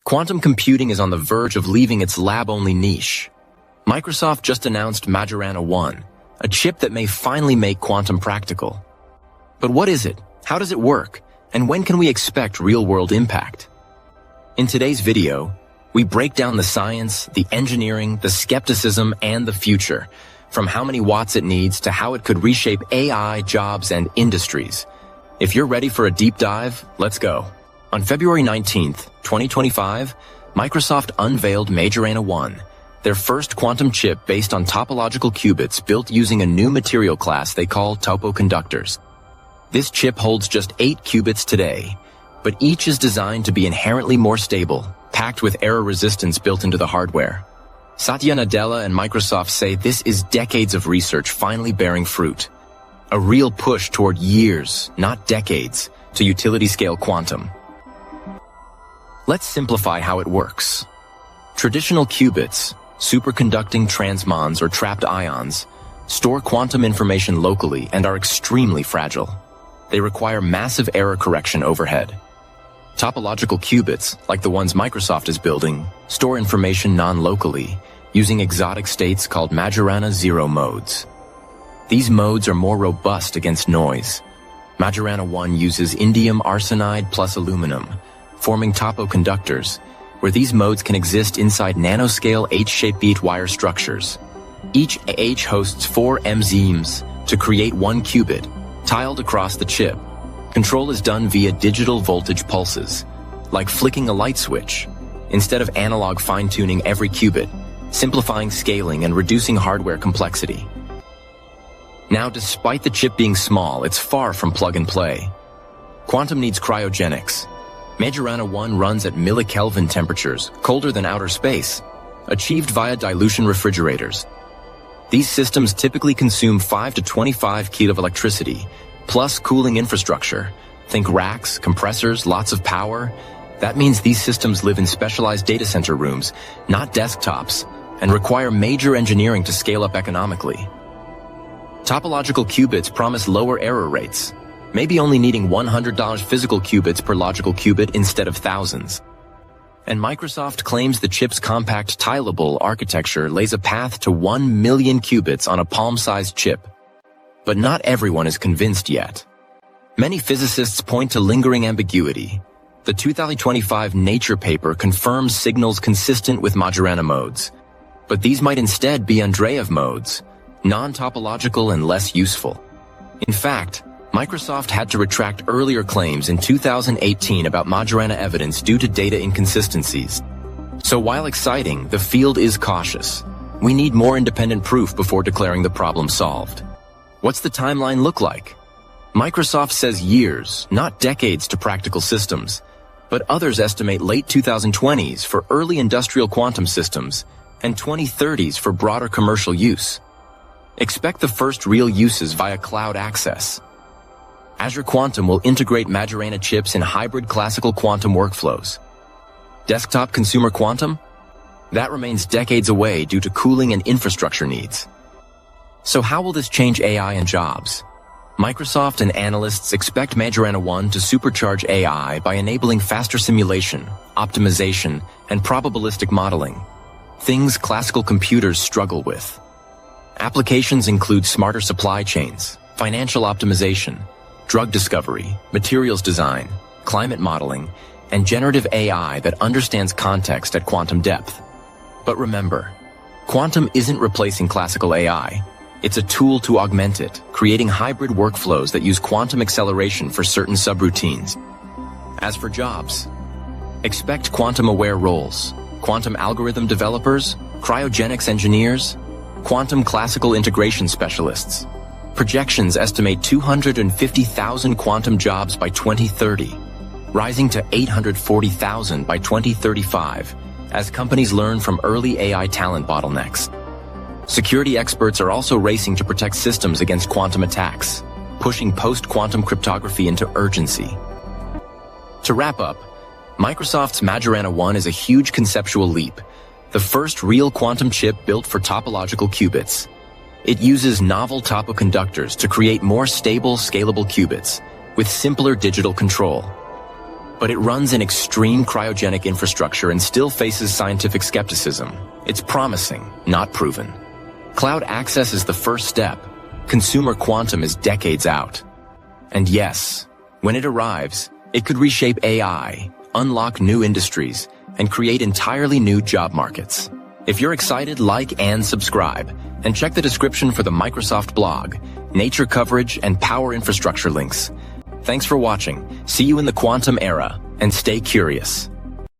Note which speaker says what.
Speaker 1: Quantum computing is on the verge of leaving its lab-only niche. Microsoft just announced Majorana 1, a chip that may finally make quantum practical. But what is it? How does it work? And when can we expect real-world impact? In today's video, we break down the science, the engineering, the skepticism, and the future, from how many watts it needs to how it could reshape AI, jobs, and industries. If you're ready for a deep dive, let's go. On February 19th, 2025, Microsoft unveiled Majorana 1, their first quantum chip based on topological qubits built using a new material class they call topoconductors. This chip holds just 8 qubits today, but each is designed to be inherently more stable, packed with error resistance built into the hardware. Satya Nadella and Microsoft say this is decades of research finally bearing fruit. A real push toward years, not decades, to utility-scale quantum. Let's simplify how it works. Traditional qubits, superconducting transmons or trapped ions, store quantum information locally and are extremely fragile. They require massive error correction overhead. Topological qubits, like the ones Microsoft is building, store information non-locally, using exotic states called Majorana 0 modes. These modes are more robust against noise. Majorana 1 uses indium arsenide plus aluminum, forming topoconductors, where these modes can exist inside nanoscale H-shaped beat wire structures. Each H hosts 4 enzymes to create 1 qubit, tiled across the chip. Control is done via digital voltage pulses, like flicking a light switch, instead of analog fine-tuning every qubit, simplifying scaling and reducing hardware complexity. Now, despite the chip being small, it's far from plug-and-play. Quantum needs cryogenics. Majorana 1 runs at millikelvin temperatures, colder than outer space, achieved via dilution refrigerators. These systems typically consume 5 to 25 kilo of electricity, plus cooling infrastructure. Think racks, compressors, lots of power. That means these systems live in specialized data center rooms, not desktops, and require major engineering to scale up economically. Topological qubits promise lower error rates, maybe only needing $100 physical qubits per logical qubit instead of thousands. And Microsoft claims the chip's compact tileable architecture lays a path to 1 million qubits on a palm-sized chip. But not everyone is convinced yet. Many physicists point to lingering ambiguity. The 2025 Nature paper confirms signals consistent with Majorana modes, but these might instead be Andreev modes, non-topological and less useful. In fact, Microsoft had to retract earlier claims in 2018 about Majorana evidence due to data inconsistencies. So while exciting, the field is cautious. We need more independent proof before declaring the problem solved. What's the timeline look like? Microsoft says years, not decades to practical systems, but others estimate late 2020s for early industrial quantum systems and 2030s for broader commercial use. Expect the first real uses via cloud access. Azure Quantum will integrate Majorana chips in hybrid classical quantum workflows. Desktop consumer quantum? That remains decades away due to cooling and infrastructure needs. So how will this change AI and jobs? Microsoft and analysts expect Majorana 1 to supercharge AI by enabling faster simulation, optimization, and probabilistic modeling, things classical computers struggle with. Applications include smarter supply chains, financial optimization, drug discovery, materials design, climate modeling, and generative AI that understands context at quantum depth. But remember, quantum isn't replacing classical AI. It's a tool to augment it, creating hybrid workflows that use quantum acceleration for certain subroutines. As for jobs, expect quantum-aware roles, quantum algorithm developers, cryogenics engineers, quantum classical integration specialists. Projections estimate 250,000 quantum jobs by 2030, rising to 840,000 by 2035, as companies learn from early AI talent bottlenecks. Security experts are also racing to protect systems against quantum attacks, pushing post-quantum cryptography into urgency. To wrap up, Microsoft's Majorana 1 is a huge conceptual leap, the first real quantum chip built for topological qubits. It uses novel topoconductors to create more stable, scalable qubits, with simpler digital control. But it runs in extreme cryogenic infrastructure and still faces scientific skepticism. It's promising, not proven. Cloud access is the first step. Consumer quantum is decades out. And yes, when it arrives, it could reshape AI, unlock new industries, and create entirely new job markets. If you're excited, like and subscribe, and check the description for the Microsoft blog, nature coverage, and power infrastructure links. Thanks for watching. See you in the quantum era, and stay curious.